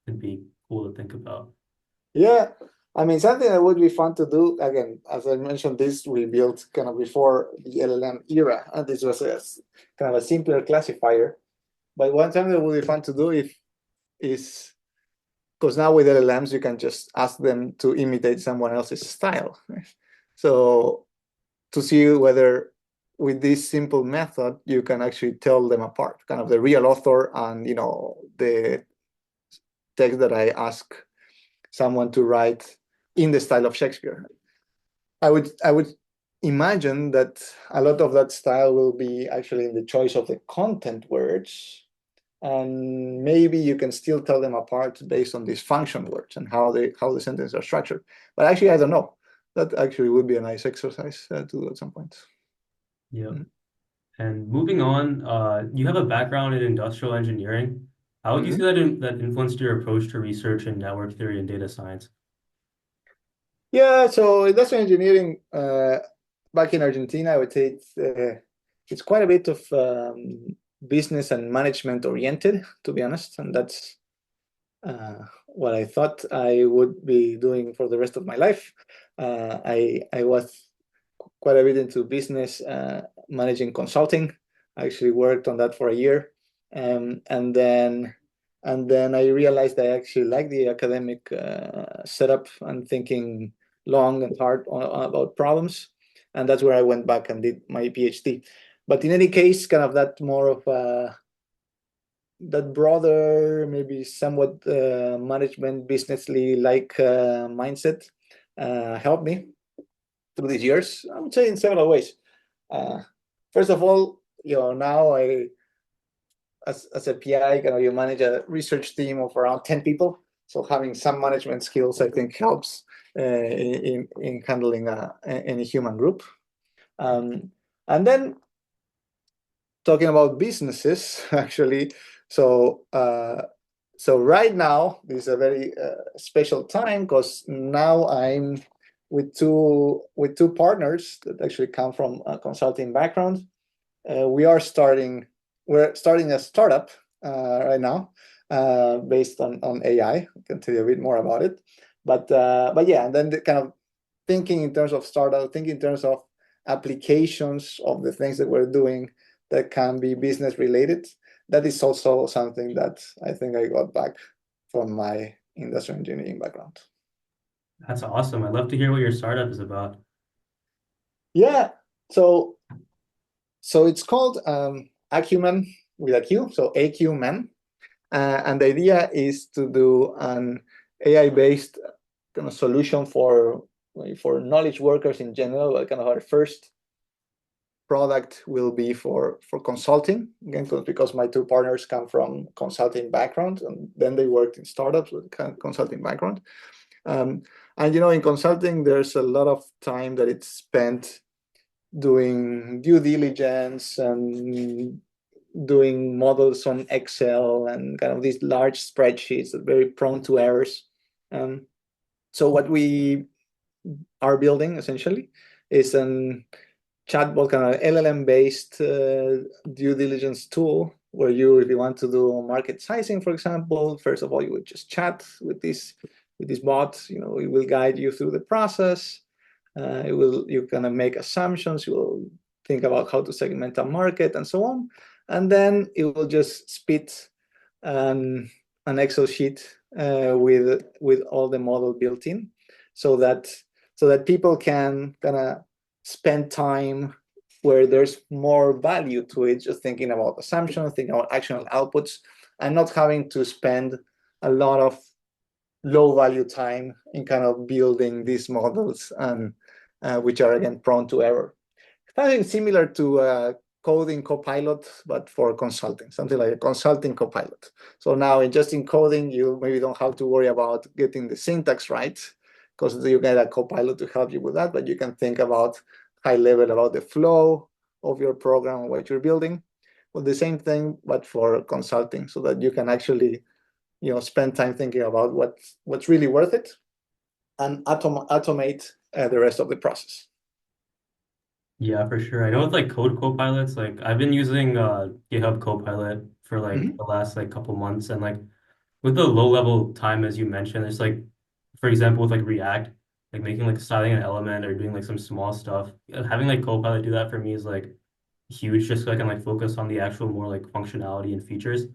could be cool to think about. Yeah, I mean, something that would be fun to do, again, as I mentioned, this we built kind of before the LLM era, and this was kind of a simpler classifier. But one thing that would be fun to do if is because now with LLMs you can just ask them to imitate someone else's style. So to see whether with this simple method you can actually tell them apart, kind of the real author and the text that I ask someone to write in the style of Shakespeare. I would imagine that a lot of that style will be actually in the choice of the content words, and maybe you can still tell them apart based on these function words and how the sentences are structured. But actually, I don't know. That actually would be a nice exercise to do at some point. Yeah. Mhm. And moving on, you have a background in industrial engineering. How would you say Mhm. that influenced your approach to research in network theory and data science? Yeah, so industrial engineering back in Argentina, I would say it's quite a bit of business and management oriented, to be honest, and that's what I thought I would be doing for the rest of my life. I was quite a bit into business, managing consulting. I actually worked on that for a year, and then I realized I actually like the academic setup and thinking long and hard about problems, and that's where I went back and did my PhD. But in any case, kind of that more of that broader, maybe somewhat management businessly like mindset helped me through these years. I would say in several ways. Uh, First of all, now as a PI, you manage a research team of around 10 people. So having some management skills, I think, helps in handling any human group. Um, and then talking about businesses, actually, so right now this is a very special time because now I'm with two partners that actually come from a consulting background. We're starting a startup right now based on AI. I can tell you a bit more about it, but yeah, and then the kind of thinking in terms of startup, thinking in terms of applications of the things that we're doing that can be business related. That is also something that I think I got back from my industrial engineering background. That's awesome. I'd love to hear what your startup is about. Yeah, so it's called Acumen with a Q, so Acumen. And the idea is to do an AI-based kind of solution for knowledge workers in general. Kind of our first product will be for consulting, again, because my two partners come from consulting background, and then they worked in startups with kind of consulting background. Um, and in consulting, there's a lot of time that it's spent doing due diligence and doing models on Excel and kind of these large spreadsheets that are very prone to errors. So what we are building essentially is an chatbot, kind of LLM-based due diligence tool where if you want to do market sizing, for example, first of all, you would just chat with this bot. It will guide you through the process. You kind of make assumptions. You will think about how to segment a market and so on, and then it will just spit an Excel sheet with all the model built in, so that people can kind of spend time where there's more value to it, just thinking about assumptions, thinking about actionable outputs, and not having to spend a lot of low value time in kind of building these models, and which are again prone to error. Something similar to coding copilot, but for consulting, something like a consulting copilot. So now just in coding, you maybe don't have to worry about getting the syntax right, because you get a copilot to help you with that, but you can think about high level about the flow of your program, what you're building. Well, the same thing, but for consulting, so that you can actually spend time thinking about what's really worth it, and automate the rest of the process. Yeah, for sure. I know with like code copilots, like I've been using GitHub Copilot for like Mhm. the last like couple months, and like with the low level time as you mentioned, it's like, for example, with like React, like making like styling an element or doing like some small stuff. Having like Copilot do that for me is like huge, just so I can like focus on the actual more like functionality and features.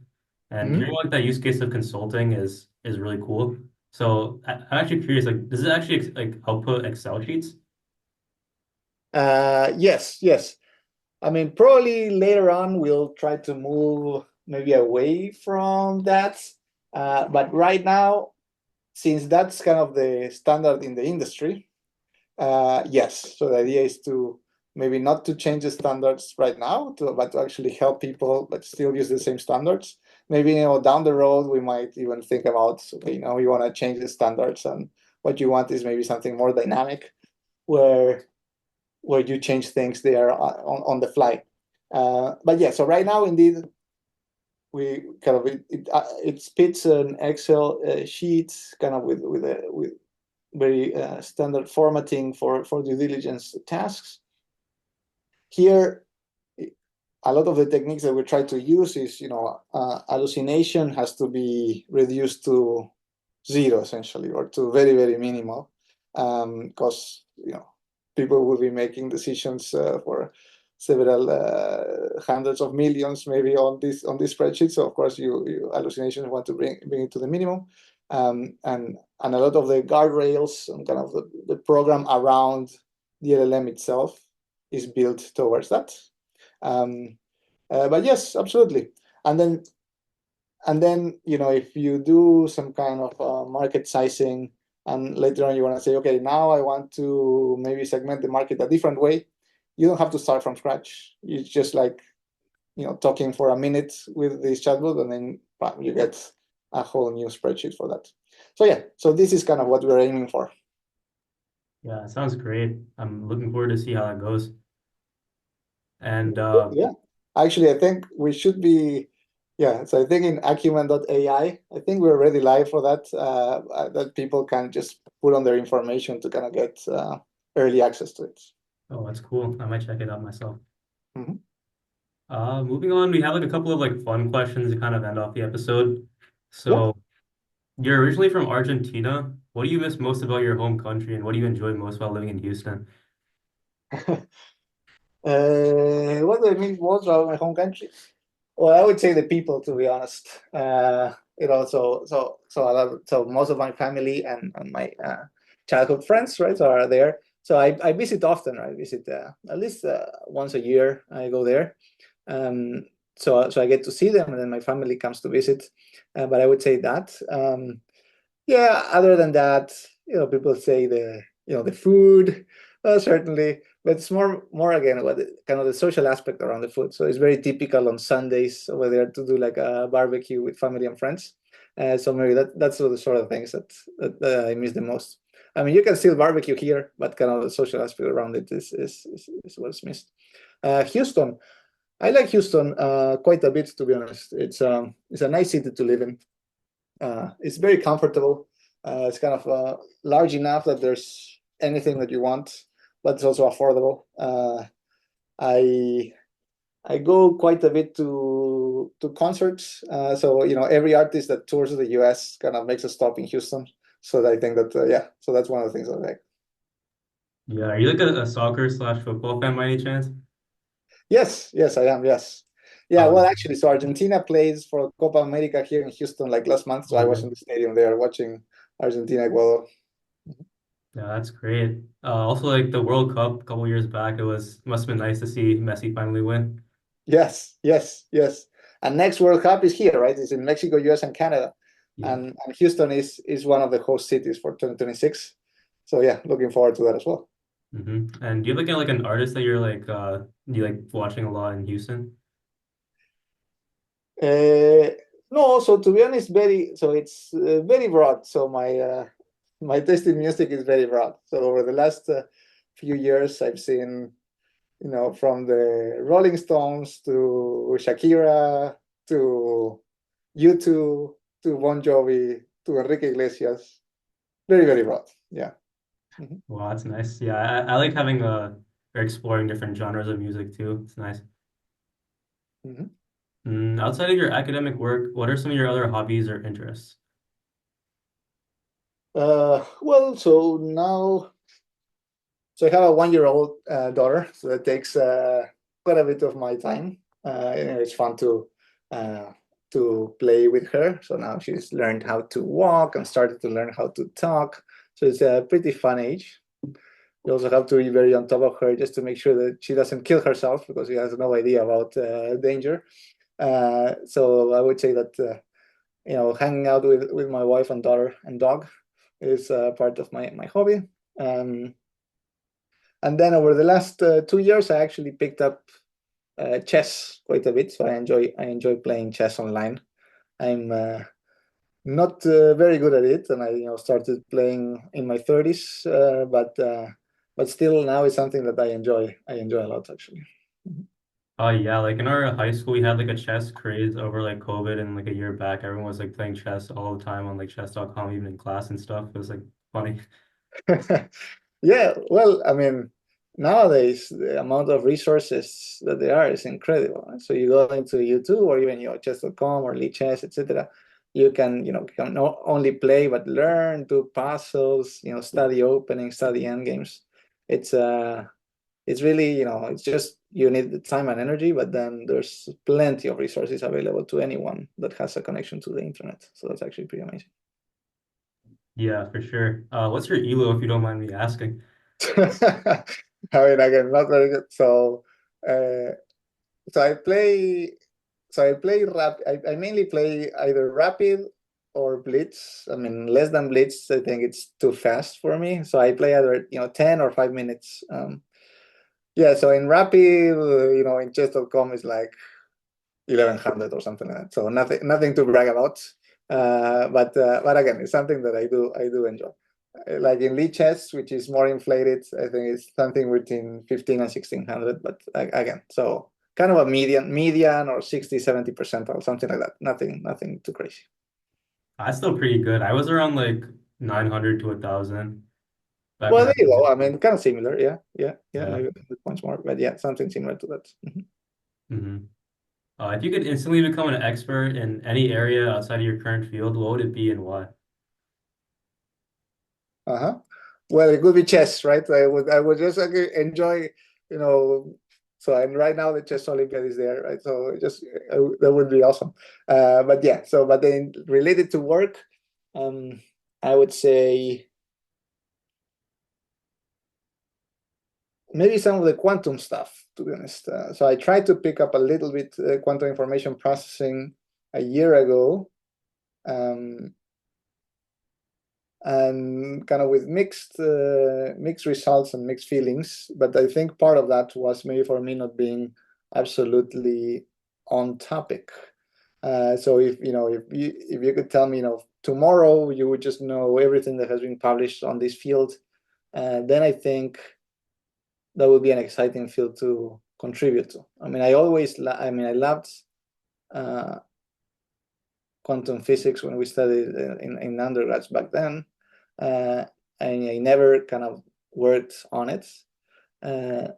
And Mhm. hearing like that use case of consulting is really cool. So I'm actually curious, like, does it actually like output Excel sheets? Yes, yes. I mean, probably later on we'll try to move maybe away from that. But right now, since that's kind of the standard in the industry, yes. So the idea is to maybe not to change the standards right now, but to actually help people, but still use the same standards. Maybe down the road we might even think about okay, you want to change the standards, and what you want is maybe something more dynamic, where you change things there on the fly. But yeah, so right now indeed we kind of it spits an Excel sheet kind of with very standard formatting for due diligence tasks. Here, a lot of the techniques that we try to use is, hallucination has to be reduced to zero essentially, or to very, very minimal, because, people will be making decisions for several hundreds of millions maybe on this spreadsheet. So of course you hallucinations want to bring it to the minimum. And a lot of the guardrails and kind of the program around the LLM itself is built towards that. Um, but yes, absolutely. And then if you do some kind of market sizing, and later on you want to say, okay, now I want to maybe segment the market a different way, you don't have to start from scratch. It's just like talking for a minute with this chatbot, and then bam, you get a whole new spreadsheet for that. So yeah, so this is kind of what we're aiming for. Yeah, it sounds great. I'm looking forward to see how that goes. And Yeah, actually, I think we should be. Yeah, so I think in Acumen.ai, I think we're already live for that. That people can just put on their information to kind of get early access to it. oh, that's cool. I might check it out myself. Mhm. Moving on, we have like a couple of like fun questions to kind of end off the episode. Yeah. So, you're originally from Argentina. What do you miss most about your home country, and what do you enjoy most while living in Houston? What do I mean most about my home country? Well, I would say the people, to be honest. So most of my family and my childhood friends, right, are there. So I visit often, right? I visit at least once a year. I go there. Um, so I get to see them, and then my family comes to visit. But I would say that. Yeah, other than that, people say the food, certainly, but it's more again what kind of the social aspect around the food. So it's very typical on Sundays over there to do like a barbecue with family and friends. So maybe that's the sort of things that I miss the most. I mean, you can still barbecue here, but kind of the social aspect around it is what's missed. Houston, I like Houston quite a bit, to be honest. It's a nice city to live in. It's very comfortable. It's kind of large enough that there's anything that you want, but it's also affordable. I I go quite a bit to concerts. So every artist that tours the U.S. kind of makes a stop in Houston. So I think that yeah, so that's one of the things I like. Yeah, are you like a soccer slash football fan by any chance? Yes, yes, I am. Yes, yeah. Well, Um, actually, so Argentina plays for Copa America here in Houston like last month. So I was in the stadium there watching Argentina Ecuador. yeah, that's great. Also, like the World Cup a couple years back, must have been nice to see Messi finally win. Yes, yes, yes. And next World Cup is here, right? It's in Mexico, US, and Canada. Yeah. And Houston is one of the host cities for 2026. So yeah, looking forward to that as well. And do you have like an artist that you're like you like watching a lot in Houston? Uh, no, so to be honest, it's very broad. So my taste in music is very broad. So over the last few years, I've seen from the Rolling Stones to Shakira to U2 to Bon Jovi to Enrique Iglesias. Very, very broad. Yeah. Mhm. Wow, that's nice. Yeah, I like having or exploring different genres of music too. It's nice. Mhm. Outside of your academic work, what are some of your other hobbies or interests? Well, so now, so I have a 1-year-old daughter, so that takes quite a bit of my time. It's fun uh, to play with her. So now she's learned how to walk and started to learn how to talk. So it's a pretty fun age. You also have to be very on top of her just to make sure that she doesn't kill herself because she has no idea about danger. So I would say that hanging out with my wife and daughter and dog is part of my hobby. Um, and then over the last 2 years, I actually picked up chess quite a bit. So I enjoy playing chess online. I'm not very good at it, and I started playing in my 30s, but still now it's something that I enjoy. I enjoy a lot actually. Oh yeah, like in our high school, we had like a chess craze over like COVID and like a year back. Everyone was like playing chess all the time on like chess.com, even in class and stuff. It was like funny. Yeah, well, I mean, nowadays the amount of resources that there are is incredible. So you go into YouTube or even chess.com or Lichess, etc. You can not only play but learn, do puzzles, study opening, study endgames. It's really, it's just you need the time and energy, but then there's plenty of resources available to anyone that has a connection to the internet. So that's actually pretty amazing. Yeah, for sure. What's your ELO if you don't mind me asking? I mean, again, not very good. Uh, so I play, I mainly play either rapid or blitz. I mean, less than blitz, I think it's too fast for me. So I play either 10 or 5 minutes. Yeah. So in rapid, in chess.com is like 1100 or something like that. So nothing to brag about. But again, it's something that I do enjoy. Like in lead chess, which is more inflated, I think it's something between 15 and 1600. But again, so kind of a median or 60, 70 percentile, something like that. Nothing too crazy. That's still pretty good. I was around like 900 to 1,000 back Well, when I there you go. played. I mean, kind of similar. Yeah, Yeah. maybe once more, but yeah, something similar to that. Mhm. hmm if you could instantly become an expert in any area outside of your current field, what would it be and why? Uh-huh. Well, it could be chess, right? I would just enjoy, you know. So and right now the chess Olympiad is there, right? So that would be awesome. But yeah, but then related to work, um, I would say maybe some of the quantum stuff, to be honest. So I tried to pick up a little bit quantum information processing a year ago. Um, and kind of with mixed results and mixed feelings. But I think part of that was maybe for me not being absolutely on topic. So if you could tell me, tomorrow you would just know everything that has been published on this field, then I think that would be an exciting field to contribute to. I mean, I loved uh, quantum physics when we studied in undergrads back then. Uh, and I never kind of worked on it. Uh,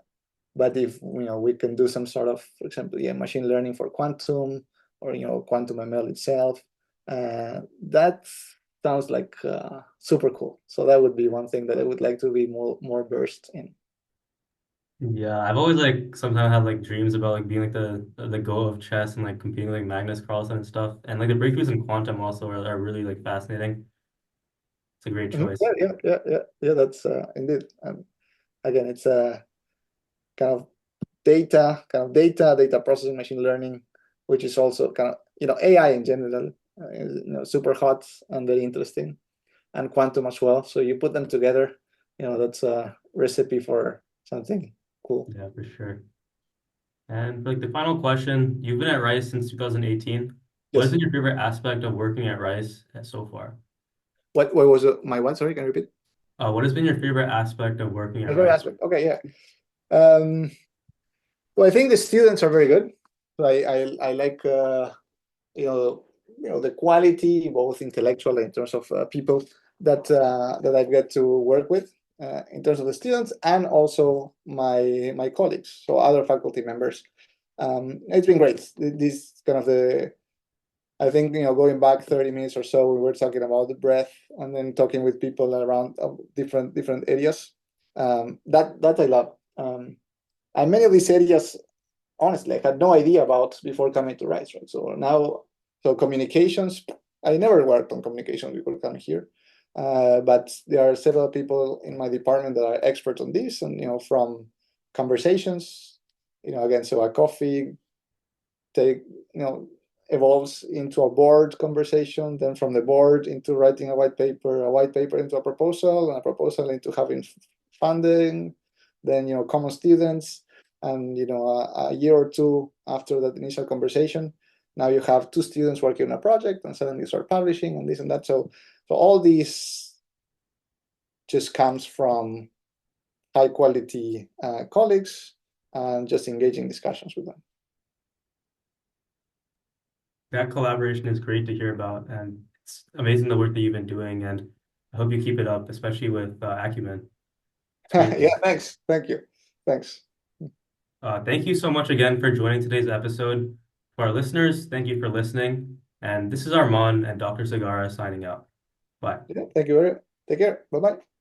but if we can do some sort of, for example, machine learning for quantum or quantum ML itself, that sounds like super cool. So that would be one thing that I would like to be more versed in. Yeah, I've always like sometimes had like dreams about like being like the go of chess and like competing with, like Magnus Carlsen and stuff. And like the breakthroughs in quantum also are really like fascinating. It's a great Mhm. choice. Yeah. That's indeed. Again, it's a kind of data processing, machine learning, which is also kind of AI in general, is, super hot and very interesting, and quantum as well. So you put them together, that's a recipe for something cool. Yeah, for sure. And for like the final question, you've been at Rice since 2018. What has Yes. been your favorite aspect of working at Rice so far? What was my one? Sorry, can you repeat? What has been your favorite aspect of working My at favorite Rice? aspect. Okay, yeah. Well, I think the students are very good. So I like the quality, both intellectual and in terms of people that I get to work with, in terms of the students and also my colleagues, so other faculty members. It's been great. This kind of I think, going back 30 minutes or so, we were talking about the breath and then talking with people around different areas. That I love. And many of these areas, honestly, I had no idea about before coming to Rice, right? So now, so communications, I never worked on communication before coming here. But there are several people in my department that are experts on this, and from conversations, again, so a coffee take evolves into a board conversation, then from the board into writing a white paper into a proposal, and a proposal into having funding, then common students, and a year or two after that initial conversation, now you have two students working on a project, and suddenly you start publishing and this and that. So all these just comes from high quality colleagues and just engaging discussions with them. That collaboration is great to hear about, and it's amazing the work that you've been doing, and I hope you keep it up, especially with Acumen. It's great Yeah, work. thanks. Thank you. Thanks. Thank you so much again for joining today's episode. For our listeners, thank you for listening. And this is Armand and Dr. Segarra signing out. Bye. Yeah, thank you very much. Take care. Bye bye.